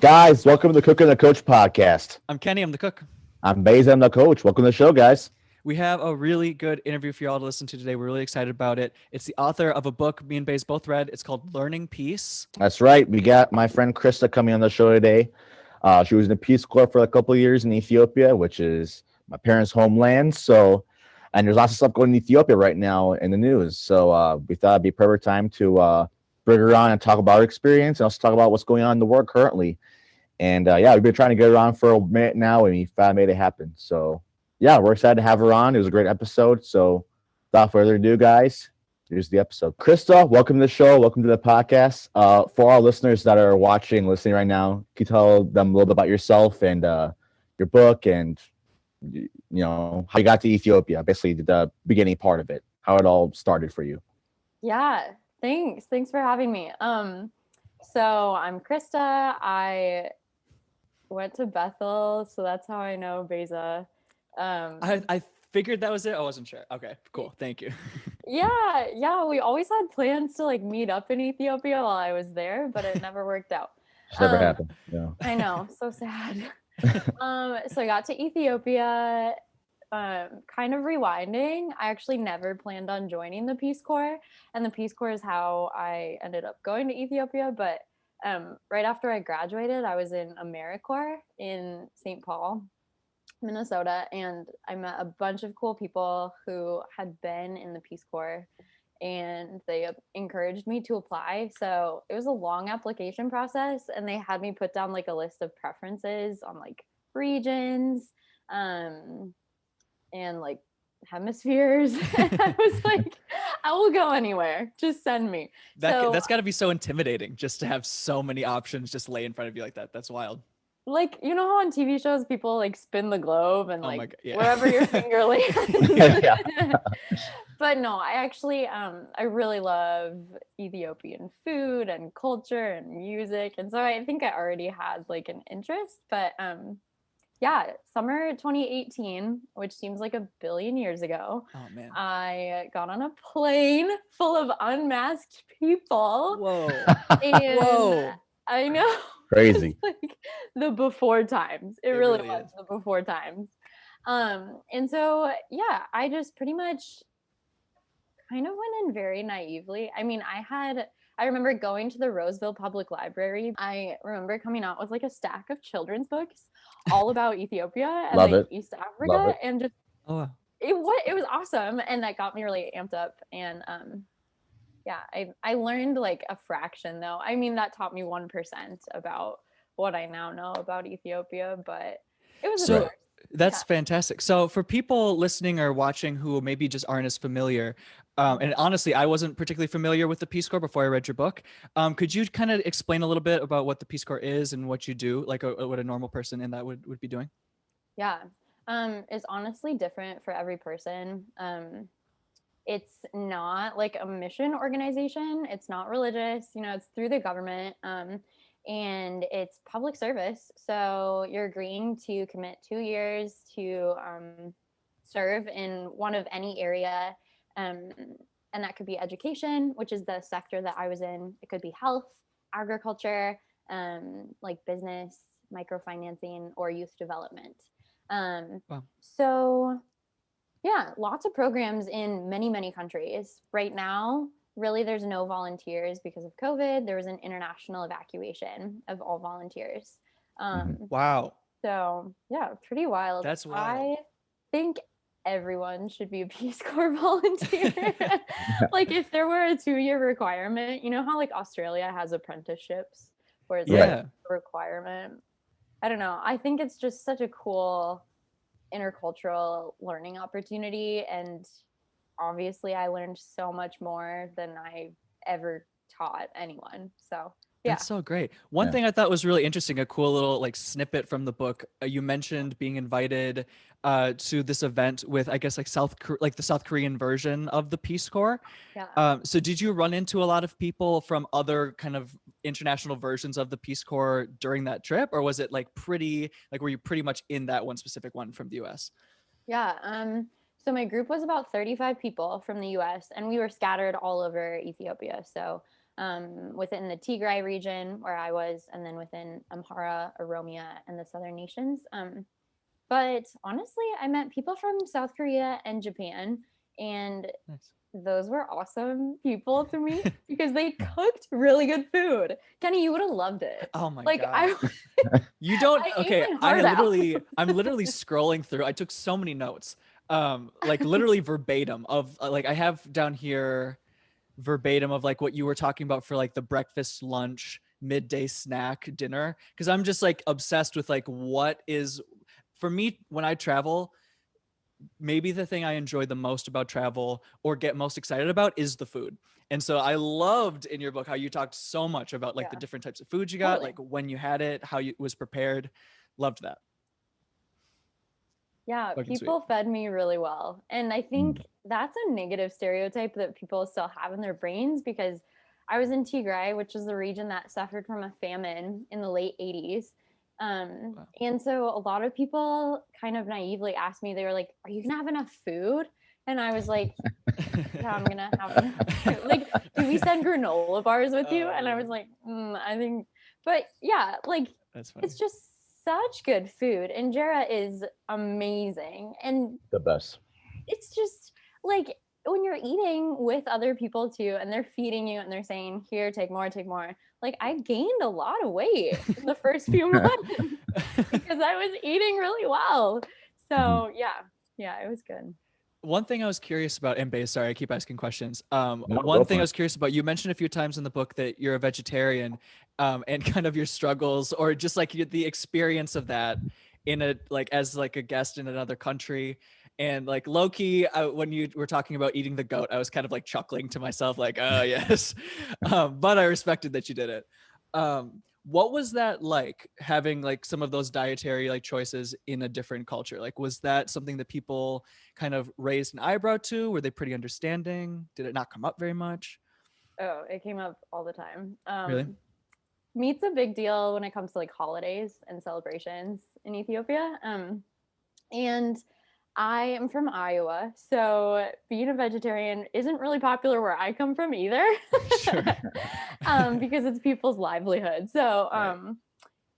Guys, welcome to the Cook and the Coach podcast. I'm Kenny. I'm the cook. I'm Baze. I'm the coach. Welcome to the show, guys. We have a really good interview for you all to listen to today. We're really excited about it. It's the author of a book me and Baze both read. It's called Learning Peace. That's right. We got my friend Krista coming on the show today. She was in the Peace Corp for a couple of years in Ethiopia, which is my parents' homeland. And there's lots of stuff going in Ethiopia right now in the news. So we thought it'd be a perfect time to bring her on and talk about her experience and also talk about what's going on in the world currently. And we've been trying to get her on for a minute now, and we finally made it happen. So yeah, we're excited to have her on. It was a great episode. So without further ado, guys, here's the episode. Krista, welcome to the show. Welcome to the podcast. For our listeners that are listening right now, can you tell them a little bit about yourself and your book and how you got to Ethiopia, basically the beginning part of it, how it all started for you? Yeah, thanks for having me. So I'm Krista. I went to Bethel, so that's how I know Beza. I figured that was it. I wasn't sure. Okay, cool. Thank you. Yeah. We always had plans to meet up in Ethiopia while I was there, but it never worked out. It's never happened. Yeah. I know, so sad. So I got to Ethiopia, kind of rewinding. I actually never planned on joining the Peace Corps, and the Peace Corps is how I ended up going to Ethiopia. But right after I graduated, I was in AmeriCorps in St. Paul, Minnesota, and I met a bunch of cool people who had been in the Peace Corps, and they encouraged me to apply. So it was a long application process, and they had me put down a list of preferences on regions and hemispheres. And I was like, I will go anywhere, just send me. That's got to be so intimidating, just to have so many options just lay in front of you like that. That's wild. How on TV shows people spin the globe and yeah. wherever your finger lands. But no, I actually I really love Ethiopian food and culture and music, and so I think I already had an interest. But summer 2018, which seems like a billion years ago. Oh man. I got on a plane full of unmasked people. Whoa. And Whoa. I know. Crazy. The before times. It really was the before times. And so I just pretty much kind of went in very naively. I mean, I remember going to the Roseville Public Library. I remember coming out with a stack of children's books all about Ethiopia and East Africa, and just it was awesome, and that got me really amped up. And I learned a fraction, though. I mean, that taught me 1% about what I now know about Ethiopia, but it was a start. That's fantastic. So for people listening or watching who maybe just aren't as familiar, and honestly, I wasn't particularly familiar with the Peace Corps before I read your book. Could you kind of explain a little bit about what the Peace Corps is and what you do, what a normal person in that would be doing? Yeah. It's honestly different for every person. It's not a mission organization. It's not religious, it's through the government. And it's public service. So you're agreeing to commit 2 years to serve in one of any area. And that could be education, which is the sector that I was in. It could be health, agriculture, business, microfinancing, or youth development. Wow. So lots of programs in many, many countries. Right now, really, there's no volunteers because of COVID. There was an international evacuation of all volunteers. Wow. So pretty wild. That's wild. I think everyone should be a Peace Corps volunteer. If there were a 2-year requirement, how Australia has apprenticeships where it's a requirement. I don't know. I think it's just such a cool intercultural learning opportunity, and obviously I learned so much more than I ever taught anyone. So That's so great. One thing I thought was really interesting, a cool little snippet from the book. You mentioned being invited to this event with, I guess, the South Korean version of the Peace Corps. Yeah. So did you run into a lot of people from other kind of international versions of the Peace Corps during that trip, or was it were you pretty much in that one specific one from the US? Yeah. So my group was about 35 people from the US, and we were scattered all over Ethiopia. So within the Tigray region where I was, and then within Amhara, Oromia, and the southern nations. But honestly, I met people from South Korea and Japan, and Nice. those were awesome people to me because they cooked really good food. Kenny, you would have loved it. Oh my Like God. You don't. I ate Okay, my heart out. I'm literally scrolling through. I took so many notes, like literally verbatim of like I have down here verbatim of like what you were talking about for like the breakfast, lunch, midday snack, dinner. Because I'm just like obsessed with like what is for me when I travel. Maybe the thing I enjoy the most about travel or get most excited about is the food. And so I loved in your book how you talked so much about like the different types of food you got, Totally. like when you had it, how you was prepared. Loved that. Yeah, Fucking people fed me really well. And I think that's a negative stereotype that people still have in their brains because I was in Tigray, which is the region that suffered from a famine in the late 80s. Wow. And so a lot of people kind of naively asked me, they were like, are you going to have enough food? And I was like, yeah, I'm going to have enough. Like, do we send granola bars with you? And I was like, I think, but yeah, like, That's funny. it's just such good food. Injera is amazing. And The best. it's just like when you're eating with other people too, and they're feeding you and they're saying, here, take more, take more. Like I gained a lot of weight in the first few months because I was eating really well. So yeah, it was good. One thing I was curious about, and Bae, sorry, I keep asking questions. No, One go thing for I it. was curious about, you mentioned a few times in the book that you're a vegetarian, and kind of your struggles, or just like the experience of that in a like as like a guest in another country, and like low key, when you were talking about eating the goat, I was kind of like chuckling to myself, like, oh yes, but I respected that you did it. What was that like having like some of those dietary like choices in a different culture? Like, was that something that people kind of raised an eyebrow to? Were they pretty understanding? Did it not come up very much? Oh, it came up all the time. Really? Meat's a big deal when it comes to like holidays and celebrations in Ethiopia. And I am from Iowa, so being a vegetarian isn't really popular where I come from either. Sure. Because it's people's livelihood. So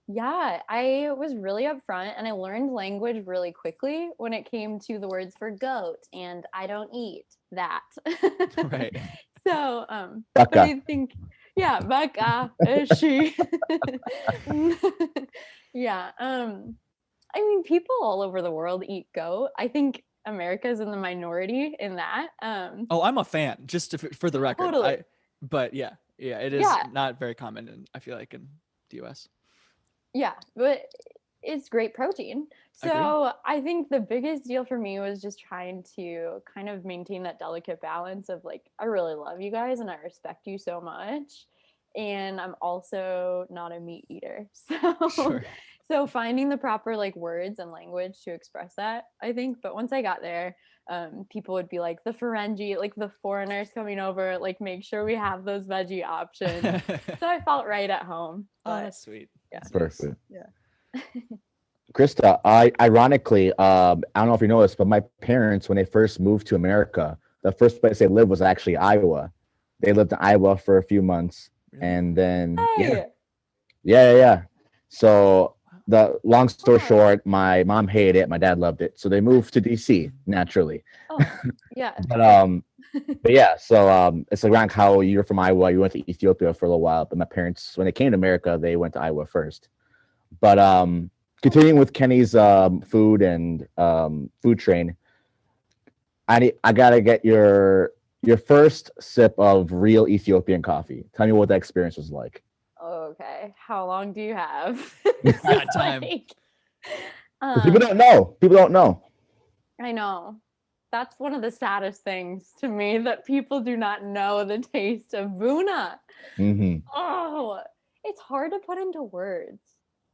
yeah, I was really upfront and I learned language really quickly when it came to the words for goat, and I don't eat that. Right. So Baka. but I think baka she. Yeah. I mean, people all over the world eat goat. I think America's in the minority in that. Oh, I'm a fan, just for the record. Totally. But yeah, it is not very common, and I feel like in the U.S. Yeah, but it's great protein. So I think the biggest deal for me was just trying to kind of maintain that delicate balance of like, I really love you guys and I respect you so much. And I'm also not a meat eater. So Sure. so finding the proper like words and language to express that, I think. But once I got there, people would be like the Ferengi, like the foreigners coming over, like make sure we have those veggie options. So I felt right at home. Oh, But that's sweet. yeah. That's Perfect. nice. Yeah. Krista, I ironically, I don't know if you know this, but my parents, when they first moved to America, the first place they lived was actually Iowa. They lived in Iowa for a few months, Really? and then Hey. yeah. So the long story short, my mom hated it, my dad loved it, so they moved to DC naturally. Oh, yeah. But yeah, so it's around how you're from Iowa, you went to Ethiopia for a little while, but my parents, when they came to America, they went to Iowa first. But continuing with Kenny's food and food train, I gotta get your first sip of real Ethiopian coffee. Tell me what that experience was like. Okay. How long do you have? Got time. People don't know. People don't know. I know. That's one of the saddest things to me, that people do not know the taste of Buna. Mm-hmm. Oh, it's hard to put into words.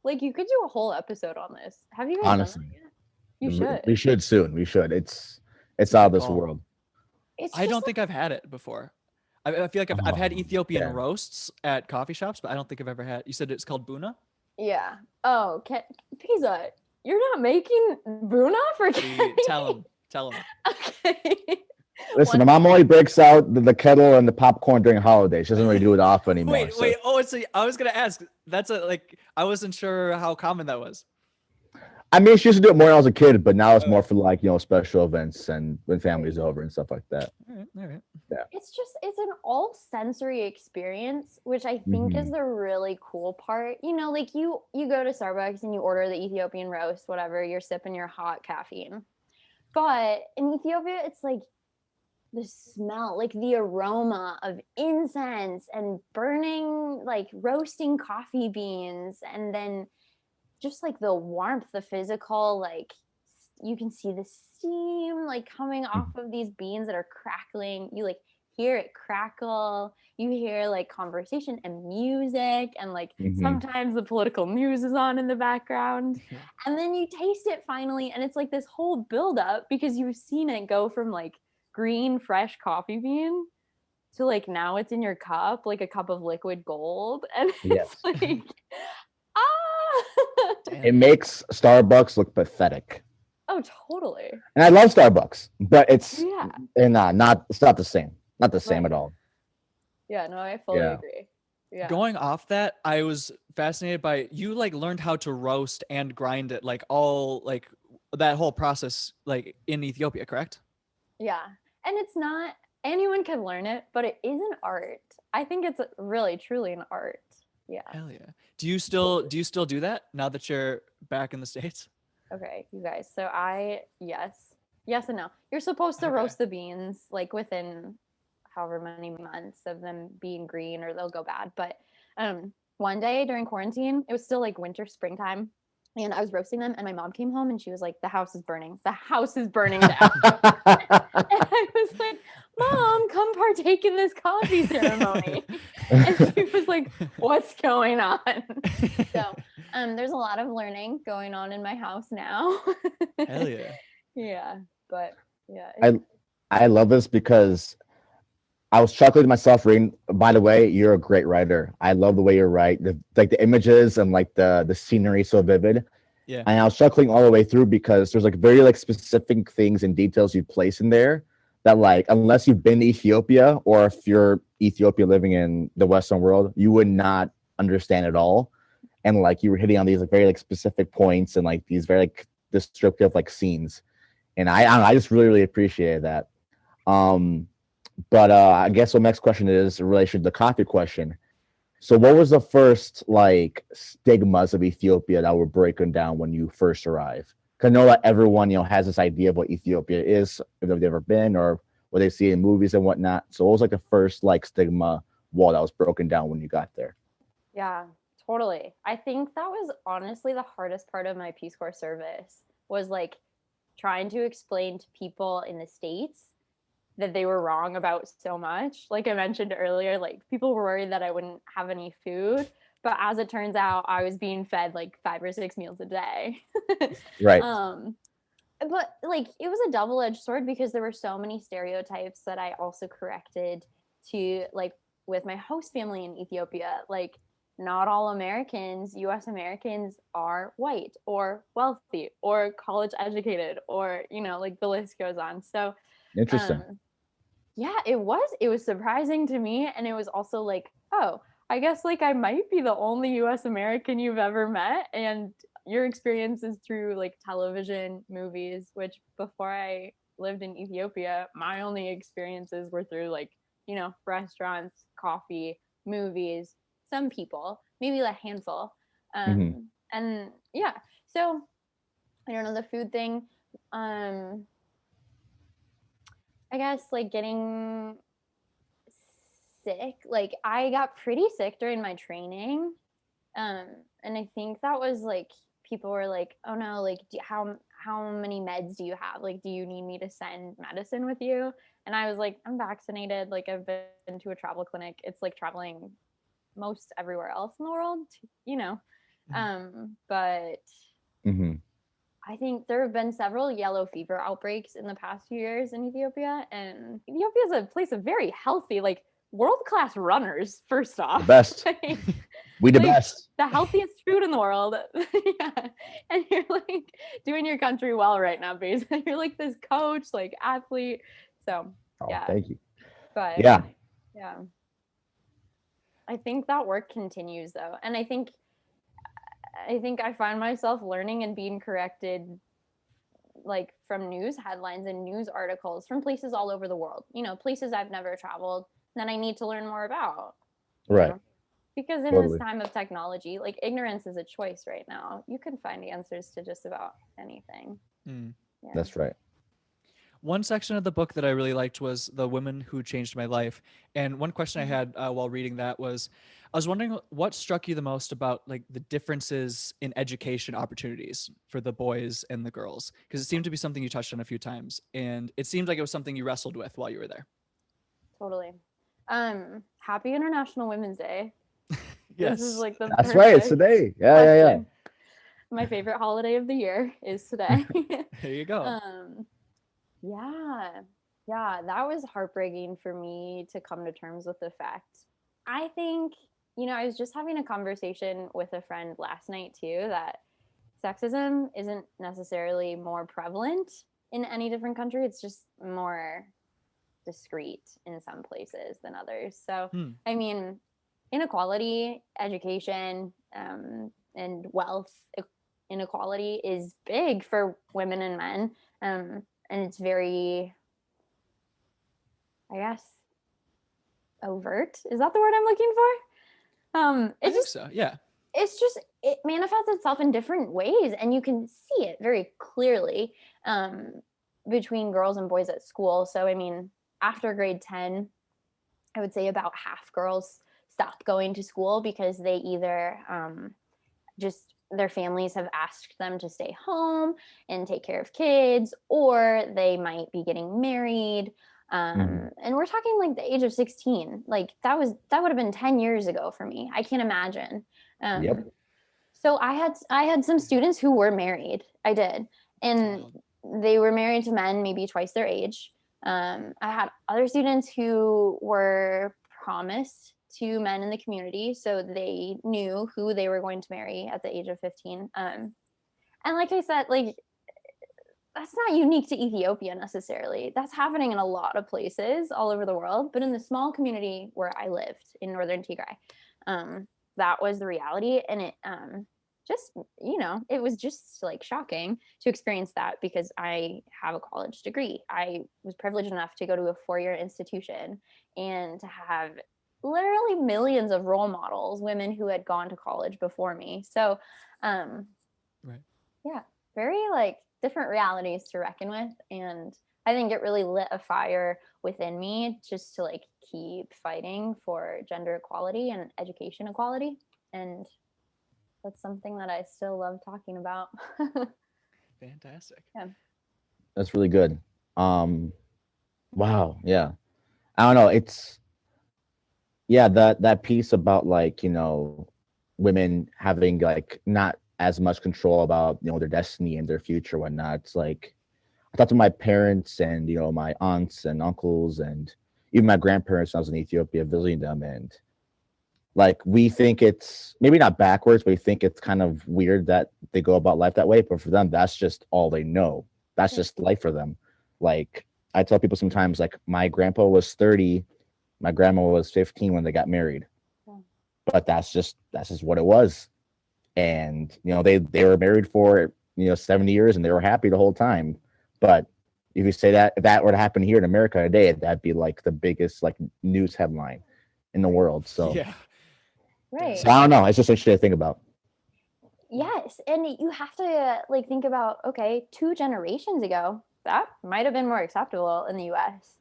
Like you could do a whole episode on this. Have you guys Honestly, done that yet? You should. We should soon. We should. It's out of this call. world. It's I just don't think I've had it before. I feel like I've had Ethiopian yeah. roasts at coffee shops, but I don't think I've ever had. You said it's called Buna? Yeah. Oh, Pizza, you're not making Buna for Kenny? Tell him. Okay. Listen, my One- mom only breaks out the kettle and the popcorn during holidays. She doesn't really do it often anymore. Wait, so- wait. Oh, so I was gonna ask. That's a like. I wasn't sure how common that was. I mean, she used to do it more when I was a kid, but now it's Oh. more for like, special events and when family's over and stuff like that. All right, all right. it's an all sensory experience, which I think is the really cool part. Like you go to Starbucks and you order the Ethiopian roast, whatever, you're sipping your hot caffeine. But in Ethiopia, it's like the smell, like the aroma of incense and burning, like roasting coffee beans, and then just like the warmth, the physical, like you can see the steam like coming off of these beans that are crackling. You like hear it crackle. You hear like conversation and music, and like sometimes the political news is on in the background. And then you taste it finally, and it's like this whole buildup because you've seen it go from like green, fresh coffee bean to like now it's in your cup, like a cup of liquid gold. And it's like, It makes Starbucks look pathetic. Oh, totally. And I love Starbucks, but it's Yeah. it's not the same. Not the same at all. Yeah, no, I fully agree. Yeah. Going off that, I was fascinated by you like learned how to roast and grind it, like all like that whole process like in Ethiopia, correct? Yeah. And it's not anyone can learn it, but it is an art. I think it's really truly an art. Yeah. Hell yeah. Do you still do that now that you're back in the States? Okay, you guys. So yes and no. You're supposed to roast the beans like within however many months of them being green or they'll go bad. But one day during quarantine, it was still like winter, springtime, and I was roasting them, and my mom came home and she was like, "The house is burning. The house is burning down." And I was like, "Mom, come partake in this coffee ceremony." And she was like, "What's going on?" So there's a lot of learning going on in my house now. Hell yeah. Yeah, but yeah. I love this because I was chuckling to myself reading. By the way, you're a great writer. I love the way you write. The images and like the scenery so vivid. Yeah. And I was chuckling all the way through because there's like very like specific things and details you place in there that like unless you've been to Ethiopia or if you're Ethiopia living in the Western world, you would not understand at all. And like you were hitting on these like very like specific points and like these very like descriptive like scenes. And I just really appreciated that. But I guess the next question is in relation to the coffee question. So what was the first like stigmas of Ethiopia that were breaking down when you first arrived? Because I know that everyone, has this idea of what Ethiopia is, if they've ever been or what they see in movies and whatnot. So what was like the first like stigma wall that was broken down when you got there? Yeah, totally. I think that was honestly the hardest part of my Peace Corps service was like trying to explain to people in the States that they were wrong about so much. Like I mentioned earlier, like people were worried that I wouldn't have any food, but as it turns out, I was being fed like 5 or 6 meals a day. Right. But like it was a double-edged sword because there were so many stereotypes that I also corrected to like with my host family in Ethiopia. Like not all Americans, US Americans are white or wealthy or college educated or, like the list goes on. So Interesting. Yeah, it was surprising to me. And it was also like, oh, I guess like I might be the only US American you've ever met. And your experience is through like television, movies, which before I lived in Ethiopia, my only experiences were through like, restaurants, coffee, movies, some people, maybe a handful. And yeah, so I don't know, the food thing. I guess like getting sick, like I got pretty sick during my training. And I think that was like, people were like, oh no, like how many meds do you have? Like, do you need me to send medicine with you? And I was like, I'm vaccinated. Like I've been to a travel clinic. It's like traveling most everywhere else in the world, but I think there have been several yellow fever outbreaks in the past few years in Ethiopia, and Ethiopia is a place of very healthy, like world-class runners. First off, the best. We the best. The healthiest food in the world. Yeah. And you're like doing your country well right now, basically. You're like this coach, like athlete. So Oh, Yeah. thank you. But Yeah. yeah. I think that work continues though. And I think I find myself learning and being corrected like from news headlines and news articles from places all over the world, places I've never traveled that I need to learn more about. Right. Because in this Totally. time of technology, like ignorance is a choice right now. You can find answers to just about anything. Yeah. That's right. One section of the book that I really liked was The Women Who Changed My Life. And one question I had while reading that was, I was wondering what struck you the most about like the differences in education opportunities for the boys and the girls? Because it seemed to be something you touched on a few times. And it seemed like it was something you wrestled with while you were there. Totally. Happy International Women's Day. Yes. This is like the That's right. It's today. Yeah. question. My favorite holiday of the year is today. There you go. Yeah, that was heartbreaking for me to come to terms with the fact. I think, I was just having a conversation with a friend last night too, that sexism isn't necessarily more prevalent in any different country. It's just more discreet in some places than others. So, I mean, inequality, education, and wealth inequality is big for women and men. And it's very, I guess, overt. Is that the word I'm looking for? I think so. Yeah. It's just, it manifests itself in different ways, and you can see it very clearly between girls and boys at school. So, I mean, after grade 10, I would say about half girls stop going to school because they either just their families have asked them to stay home and take care of kids, or they might be getting married. And we're talking like the age of 16. Like that would have been 10 years ago for me. I can't imagine. Yep. So I had some students who were married. I did. And they were married to men maybe twice their age. I had other students who were promised to men in the community, so they knew who they were going to marry at the age of 15. And like I said, like that's not unique to Ethiopia necessarily. That's happening in a lot of places all over the world. But in the small community where I lived in northern Tigray, that was the reality. And it just, it was just like shocking to experience that, because I have a college degree. I was privileged enough to go to a 4-year institution and to have literally millions of role models, women who had gone to college before me. So, right. Yeah, very like different realities to reckon with. And I think it really lit a fire within me just to like keep fighting for gender equality and education equality. And that's something that I still love talking about. Fantastic. Yeah. That's really good. Wow. Yeah. I don't know. It's, yeah, that piece about like, women having like not as much control about, their destiny and their future, whatnot. It's like, I talked to my parents and, my aunts and uncles and even my grandparents when I was in Ethiopia visiting them. And like, we think it's maybe not backwards, but we think it's kind of weird that they go about life that way. But for them, that's just all they know. That's just life for them. Like, I tell people sometimes, like, my grandpa was 30, my grandma was 15 when they got married. But that's just what it was. And, they were married for, 70 years and they were happy the whole time. But if you say that, if that were to happen here in America today, that'd be like the biggest like news headline in the world. So, yeah. Right. So I don't know. It's just interesting to think about. Yes. And you have to like think about, okay, 2 generations ago, that might have been more acceptable in the US.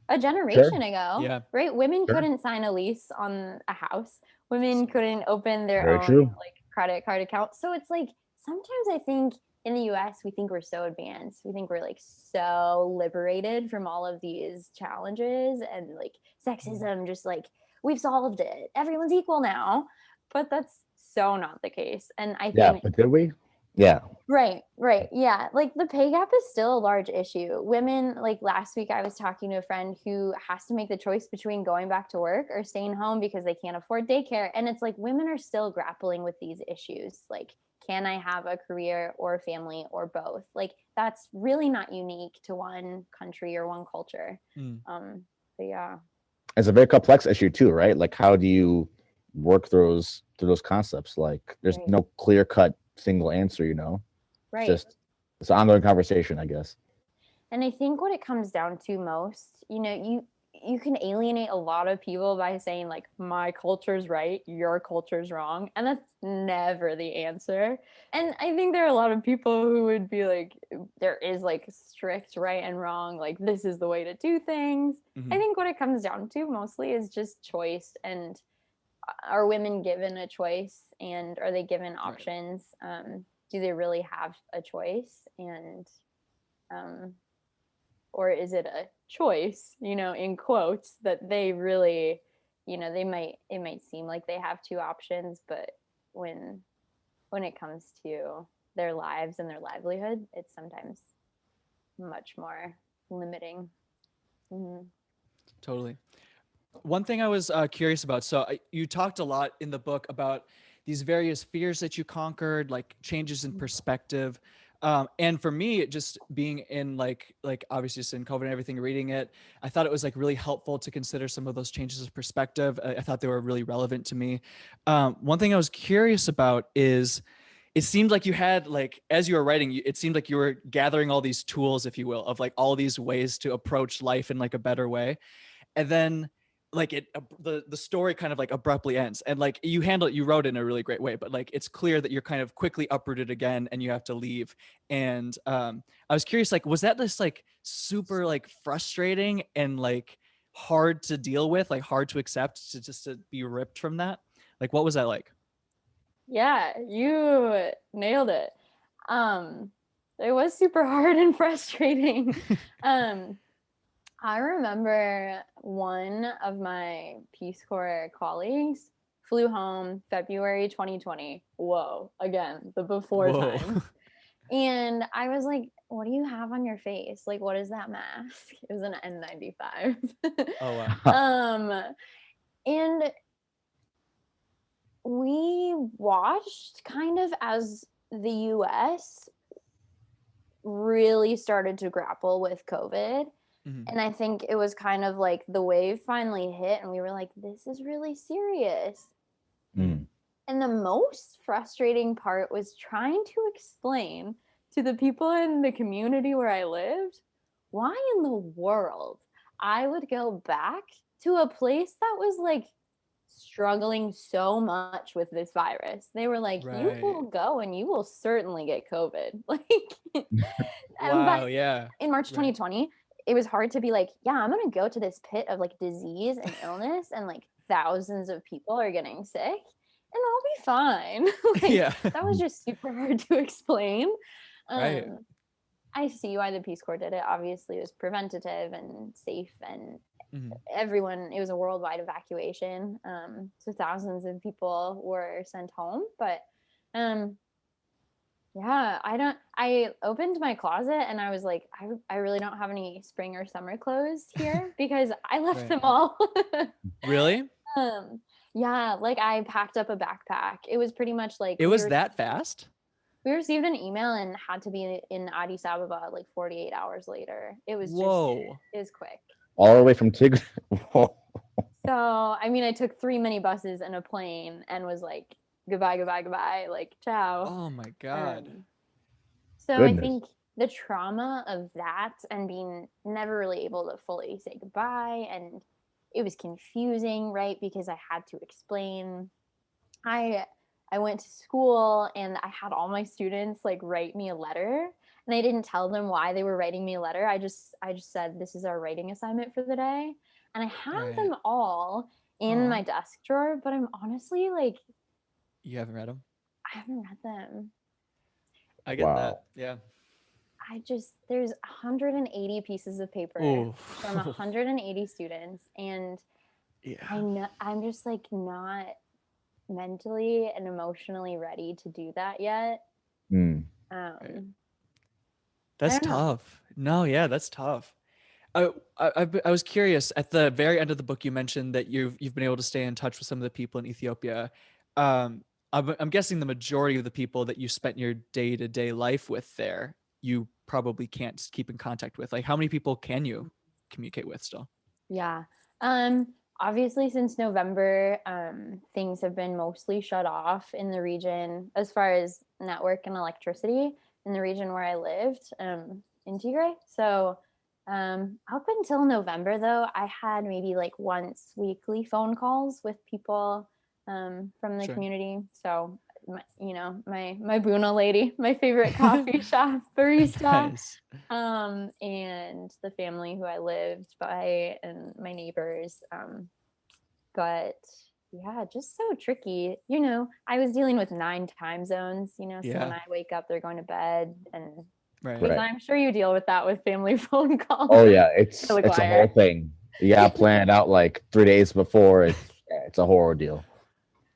A generation ago, Yeah. right? Women couldn't sign a lease on a house. Women couldn't open their Very own true. like credit card account. So it's like sometimes I think in the US we think we're so advanced. We think we're like so liberated from all of these challenges, and like sexism just like we've solved it. Everyone's equal now. But that's so not the case. And I think But did we? Yeah. Right. Yeah. Like the pay gap is still a large issue. Women, like last week, I was talking to a friend who has to make the choice between going back to work or staying home because they can't afford daycare. And it's like women are still grappling with these issues. Like, can I have a career or family or both? Like, that's really not unique to one country or one culture. But yeah. It's a very complex issue too, right? Like, how do you work through those concepts? Like, there's Right. no clear cut single answer, you know? Right. It's an ongoing conversation, I guess. And I think what it comes down to most, you know, you can alienate a lot of people by saying like, my culture's right, your culture's wrong. And that's never the answer. And I think there are a lot of people who would be like, there is like strict right and wrong, like this is the way to do things. I think what it comes down to mostly is just choice. And are women given a choice, and are they given options? Do they really have a choice? And or is it a choice, you know, in quotes, that they really, you know, it might seem like they have two options, but when it comes to their lives and their livelihood, it's sometimes much more limiting. Totally. One thing I was curious about, so you talked a lot in the book about these various fears that you conquered, like changes in perspective. And for me, just being in like obviously just in COVID and everything, reading it, I thought it was like really helpful to consider some of those changes of perspective. I thought they were really relevant to me. One thing I was curious about is, it seemed like you had, like, as you were writing, it seemed like you were gathering all these tools, if you will, of like all these ways to approach life in like a better way. And then like the story kind of like abruptly ends, and like you wrote it in a really great way, but like it's clear that you're kind of quickly uprooted again and you have to leave. And I was curious, like, was that this like super like frustrating and like hard to deal with, like hard to accept, to be ripped from that? Like, what was that like? Yeah, you nailed it. It was super hard and frustrating. I remember one of my Peace Corps colleagues flew home February 2020. Whoa, again, the before time. And I was like, what do you have on your face? Like, what is that mask? It was an N95. Oh, wow. And we watched kind of as the US really started to grapple with COVID. And I think it was kind of like the wave finally hit and we were like, this is really serious. And the most frustrating part was trying to explain to the people in the community where I lived why in the world I would go back to a place that was like struggling so much with this virus. They were like, you will go and you will certainly get COVID. Like, wow, yeah. In March 2020, it was hard to be like, yeah, I'm going to go to this pit of like disease and illness and like thousands of people are getting sick and I'll be fine. Like, that was just super hard to explain. Right. I see why the Peace Corps did it. Obviously, it was preventative and safe, and everyone, it was a worldwide evacuation. So thousands of people were sent home. But yeah, I opened my closet and I was like, I really don't have any spring or summer clothes here because I left them all. Really? Yeah, like I packed up a backpack. It was pretty much like it was that fast. We received an email and had to be in Addis Ababa like 48 hours later. It was it was quick. All the way from Tigray. So, I mean, I took 3 minibuses and a plane and was like, goodbye, like, ciao. Oh my God. So goodness. I think the trauma of that and being never really able to fully say goodbye, and it was confusing, right? Because I had to explain. I went to school and I had all my students like write me a letter, and I didn't tell them why they were writing me a letter. I just said, this is our writing assignment for the day. And I have them all in my desk drawer, but I'm honestly like, you haven't read them? I haven't read them. I get that. Yeah. There's 180 pieces of paper from 180 students. And I'm just like not mentally and emotionally ready to do that yet. That's tough. No, yeah, that's tough. I was curious, at the very end of the book you mentioned that you've been able to stay in touch with some of the people in Ethiopia. I'm guessing the majority of the people that you spent your day-to-day life with there, you probably can't keep in contact with. Like, how many people can you communicate with still? Yeah. Obviously since November, things have been mostly shut off in the region as far as network and electricity in the region where I lived, in Tigray. So, up until November though, I had maybe like once weekly phone calls with people, from the Sure. community. So, my Buna lady, my favorite coffee shop barista, Nice. and the family who I lived by and my neighbors. But yeah, just so tricky. I was dealing with 9 time zones, so when Yeah. I wake up, they're going to bed. And Right. Right. I'm sure you deal with that with family phone calls. Oh yeah, it's Kill a a choir. whole thing. You gotta plan it out like 3 days before. It's a horror deal.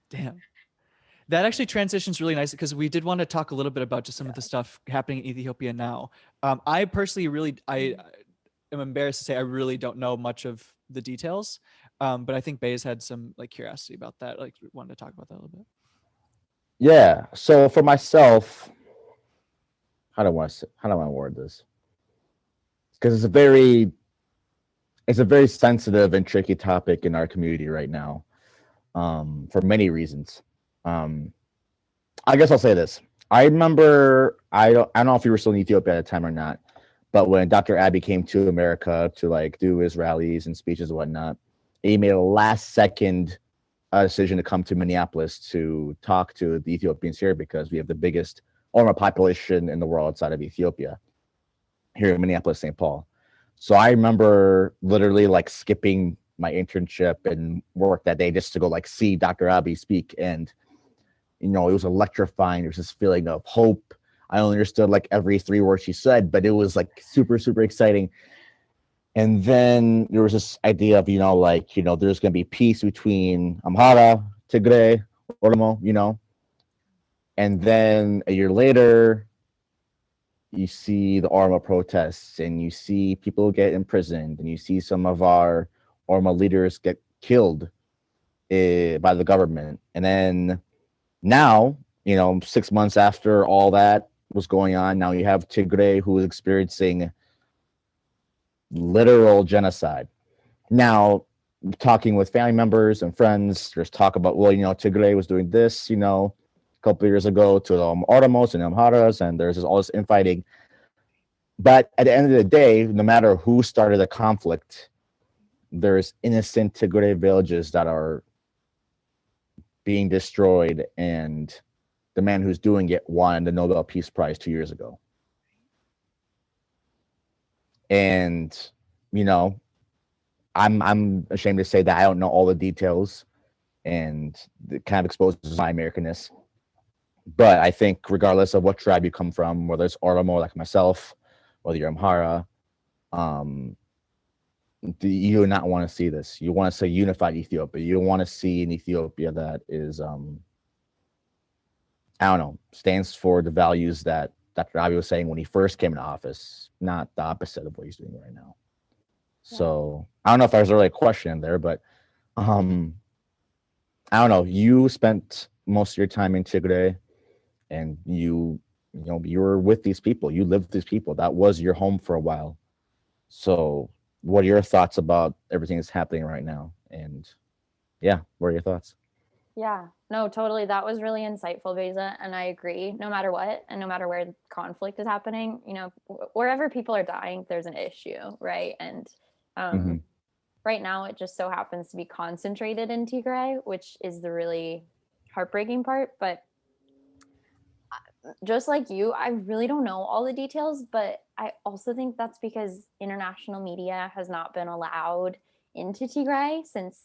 Damn. That actually transitions really nice because we did want to talk a little bit about just some of the stuff happening in Ethiopia now. I personally I am embarrassed to say I really don't know much of the details, but I think Bae's had some like curiosity about that. Like, wanted to talk about that a little bit. Yeah. So for myself, how do I word this? Because it's a very sensitive and tricky topic in our community right now, for many reasons. I guess I'll say this. I remember I don't know if you were still in Ethiopia at the time or not, but when Dr. Abiy came to America to like do his rallies and speeches and whatnot, he made a last second decision to come to Minneapolis to talk to the Ethiopians here because we have the biggest Oromo population in the world outside of Ethiopia, here in Minneapolis, St. Paul. So I remember literally like skipping my internship and work that day just to go like see Dr. Abiy speak. And it was electrifying. There's this feeling of hope. I only understood like every 3 words she said, but it was like super, super exciting. And then there was this idea of, there's going to be peace between Amhara, Tigray, Oromo, and then a year later, you see the Oromo protests and you see people get imprisoned and you see some of our Oromo leaders get killed by the government. And then now, 6 months after all that was going on, now you have Tigray who is experiencing literal genocide. Now, talking with family members and friends, there's talk about, Tigray was doing this, a couple of years ago to Oromos and Amharas, and there's all this infighting. But at the end of the day, no matter who started the conflict, there's innocent Tigray villages that are being destroyed, and the man who's doing it won the Nobel Peace Prize 2 years ago. And I'm ashamed to say that I don't know all the details, and it kind of exposes my Americanness. But I think regardless of what tribe you come from, whether it's Oromo like myself, whether you're Amhara, you do not want to see this. You want to say unified Ethiopia. You want to see an Ethiopia that is, stands for the values that Dr. Abiy was saying when he first came into office, not the opposite of what he's doing right now. Yeah. So I don't know if there's really a question in there, but I don't know. You spent most of your time in Tigray, and you were with these people. You lived with these people. That was your home for a while. So what are your thoughts about everything that's happening right now? And yeah, what are your thoughts? Yeah, no, totally. That was really insightful, Beza. And I agree, no matter what, and no matter where the conflict is happening, wherever people are dying, there's an issue, right? And right now it just so happens to be concentrated in Tigray, which is the really heartbreaking part. But just like you, I really don't know all the details, but I also think that's because international media has not been allowed into Tigray since,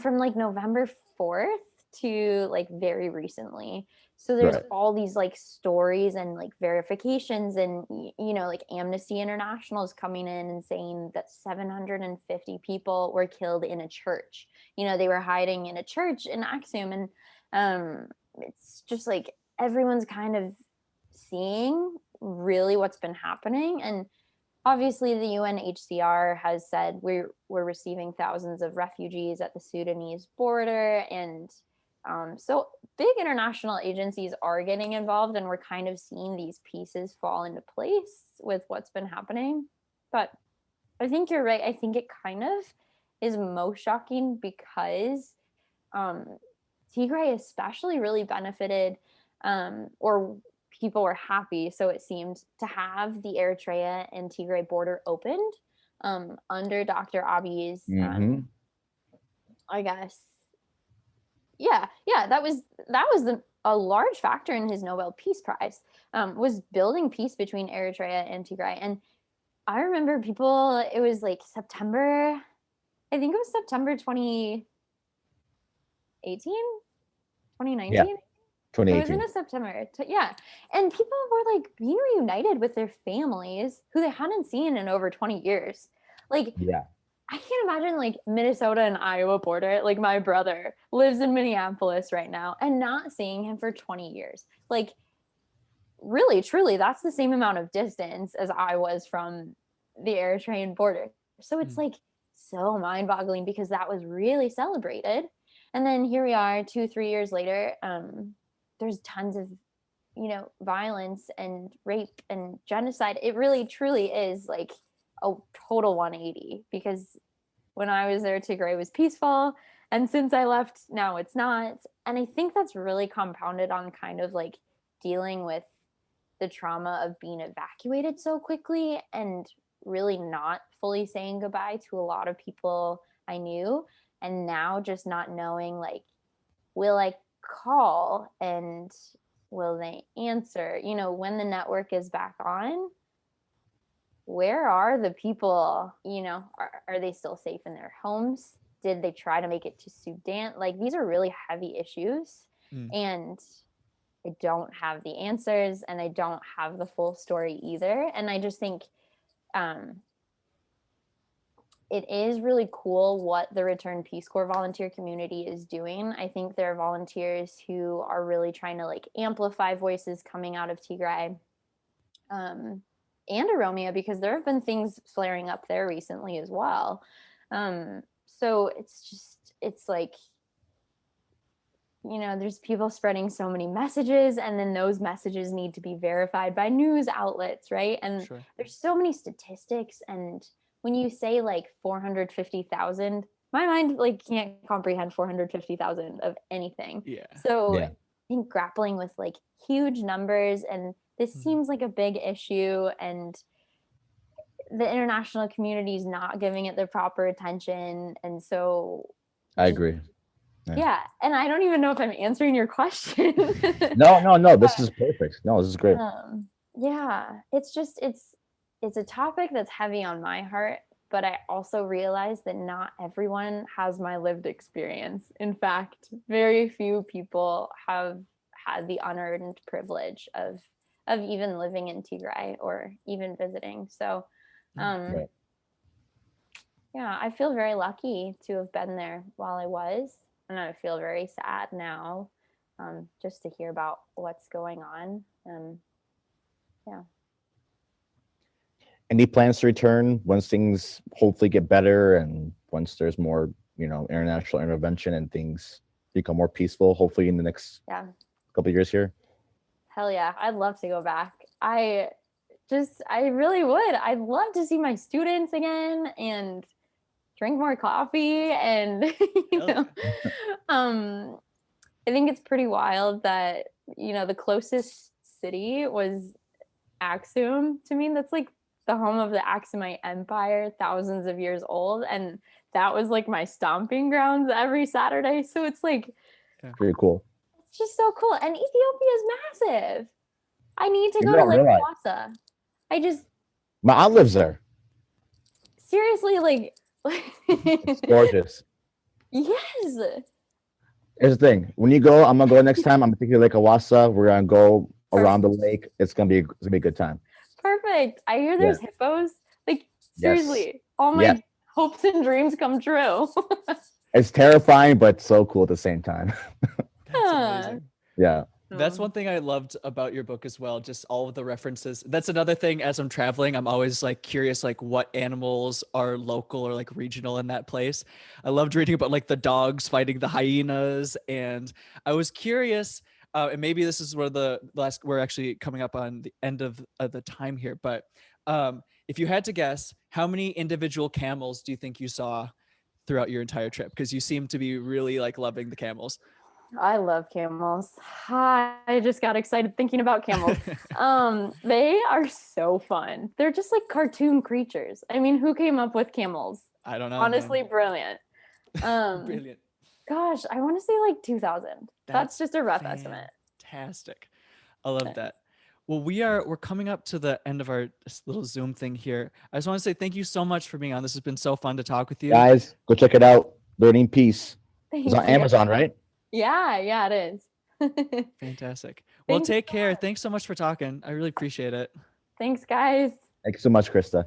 from like November 4th to like very recently. So there's all these like stories and like verifications, and like Amnesty International is coming in and saying that 750 people were killed in a church. They were hiding in a church in Aksum, and it's just like everyone's kind of seeing really what's been happening. And obviously the UNHCR has said we're receiving thousands of refugees at the Sudanese border, and So big international agencies are getting involved, and we're kind of seeing these pieces fall into place with what's been happening. But I think you're right. I think it kind of is most shocking because Tigray especially really benefited, or people were happy, so it seemed, to have the Eritrea and Tigray border opened under Dr. Abiy's, I guess. Yeah, that was a large factor in his Nobel Peace Prize, was building peace between Eritrea and Tigray. And I remember people, it was like September, I think it was September 2018, 2019. Yeah, 2018. It was in a September. Yeah. And people were like being reunited with their families who they hadn't seen in over 20 years. Like, yeah. I can't imagine like Minnesota and Iowa border. Like my brother lives in Minneapolis right now and not seeing him for 20 years. Like really, truly, that's the same amount of distance as I was from the Eritrean border. So it's like so mind-boggling because that was really celebrated. And then here we are 2-3 years later. There's tons of, violence and rape and genocide. It really, truly is like a total 180, because when I was there, Tigray was peaceful. And since I left, now it's not. And I think that's really compounded on kind of like dealing with the trauma of being evacuated so quickly and really not fully saying goodbye to a lot of people I knew. And now just not knowing, like, will I call and will they answer? When the network is back on, where are the people? Are they still safe in their homes? Did they try to make it to Sudan? Like, these are really heavy issues. And I don't have the answers, and I don't have the full story either. And I just think it is really cool what the Return Peace Corps volunteer community is doing. I think there are volunteers who are really trying to like amplify voices coming out of Tigray and Oromia, because there have been things flaring up there recently as well. So it's like, there's people spreading so many messages, and then those messages need to be verified by news outlets, right? And there's so many statistics, and when you say like 450,000, my mind like can't comprehend 450,000 of anything. Yeah. So I think grappling with like huge numbers, and this seems like a big issue, and the international community is not giving it the proper attention. And so I agree. Yeah. And I don't even know if I'm answering your question. No. This is perfect. No, this is great. Yeah. It's just, it's a topic that's heavy on my heart, but I also realize that not everyone has my lived experience. In fact, very few people have had the unearned privilege of even living in Tigray or even visiting. So, yeah, I feel very lucky to have been there while I was. And I feel very sad now, just to hear about what's going on. Yeah. Any plans to return once things hopefully get better, and once there's more, international intervention and things become more peaceful, hopefully in the next couple of years here? Hell yeah. I'd love to go back. I really would. I'd love to see my students again and drink more coffee, and I think it's pretty wild that the closest city was Aksum to me. That's like the home of the Aksumite Empire, thousands of years old, and that was like my stomping grounds every Saturday. So it's like pretty cool. It's just so cool. And Ethiopia is massive. I need to go to Lake Hawassa. My aunt lives there. Seriously, like it's gorgeous. Yes. Here's the thing. When you go, I'm gonna go next time. I'm gonna take you to Lake Hawassa. We're gonna go around the lake. It's gonna be a good time. Perfect. I hear there's hippos. Like seriously, all my hopes and dreams come true. It's terrifying, but so cool at the same time. That's amazing. Yeah. That's one thing I loved about your book as well. Just all of the references. That's another thing as I'm traveling, I'm always like curious, like what animals are local or like regional in that place. I loved reading about like the dogs fighting the hyenas. And I was curious, and maybe this is where the last, we're actually coming up on the end of the time here. But if you had to guess, how many individual camels do you think you saw throughout your entire trip? Because you seem to be really like loving the camels. I love camels. I just got excited thinking about camels. They are so fun. They're just like cartoon creatures. I mean, who came up with camels? I don't know. Honestly, man. Brilliant. Brilliant. Gosh, I want to say like 2,000. That's just a rough estimate. Fantastic. I love that. Well, we're coming up to the end of our little Zoom thing here. I just want to say thank you so much for being on. This has been so fun to talk with you. Guys, go check it out. Learning Peace. Thank It's on you. Amazon, right? Yeah, it is. Fantastic. Well, Thanks take so care. much. Thanks so much for talking. I really appreciate it. Thanks, guys. Thank you so much, Krista.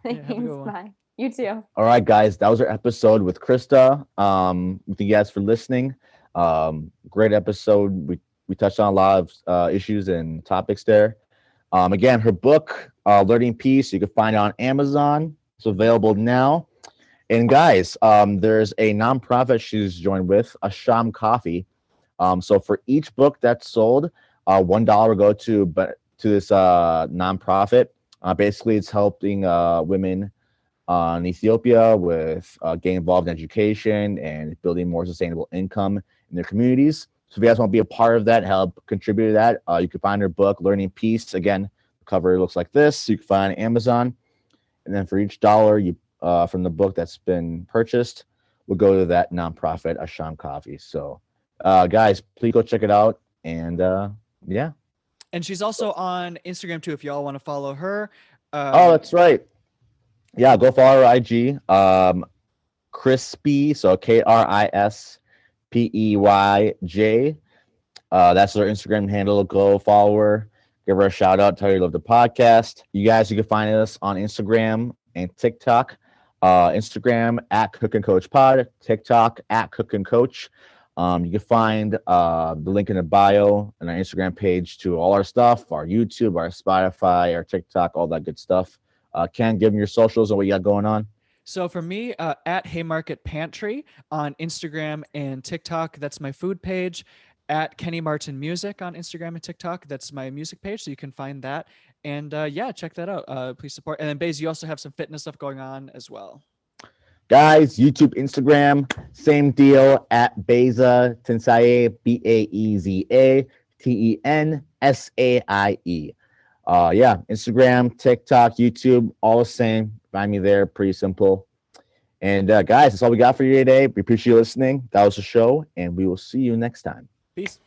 Yeah, have a Thanks. good one. Bye. You too. All right, guys, that was our episode with Krista. Thank you guys for listening. Great episode. We touched on a lot of issues and topics there. Again, her book, Learning Peace, you can find it on Amazon. It's available now. And guys, there's a nonprofit she's joined with, Asham Coffee. So for each book that's sold, $1 will go to this nonprofit. Basically, it's helping women in Ethiopia with getting involved in education and building more sustainable income in their communities. So if you guys want to be a part of that, help contribute to that, you can find her book, Learning Peace. Again, the cover looks like this. You can find it on Amazon. And then for each dollar you from the book that's been purchased, will go to that nonprofit, Asham Coffee. So, guys, please go check it out. And yeah. And she's also on Instagram too, if y'all want to follow her. Oh, that's right. Yeah, go follow her IG. Crispy, so KRISPEYJ. That's her Instagram handle. Go follow her. Give her a shout out. Tell her you love the podcast. You guys, you can find us on Instagram and TikTok. Instagram at Cook and Coach Pod, TikTok at Cook and Coach. You can find the link in the bio and our Instagram page to all our stuff, our YouTube, our Spotify, our TikTok, all that good stuff. Ken, give them your socials and what you got going on. So for me, at Haymarket Pantry on Instagram and TikTok, that's my food page. At Kenny Martin Music on Instagram and TikTok, that's my music page, so you can find that. And yeah, check that out. Please support. And then Baze, you also have some fitness stuff going on as well. Guys, YouTube, Instagram, same deal at Beza Tensaye, BAEZA TENSAIE. Yeah, Instagram, TikTok, YouTube, all the same. Find me there, pretty simple. And guys, that's all we got for you today. We appreciate you listening. That was the show, and we will see you next time. Peace.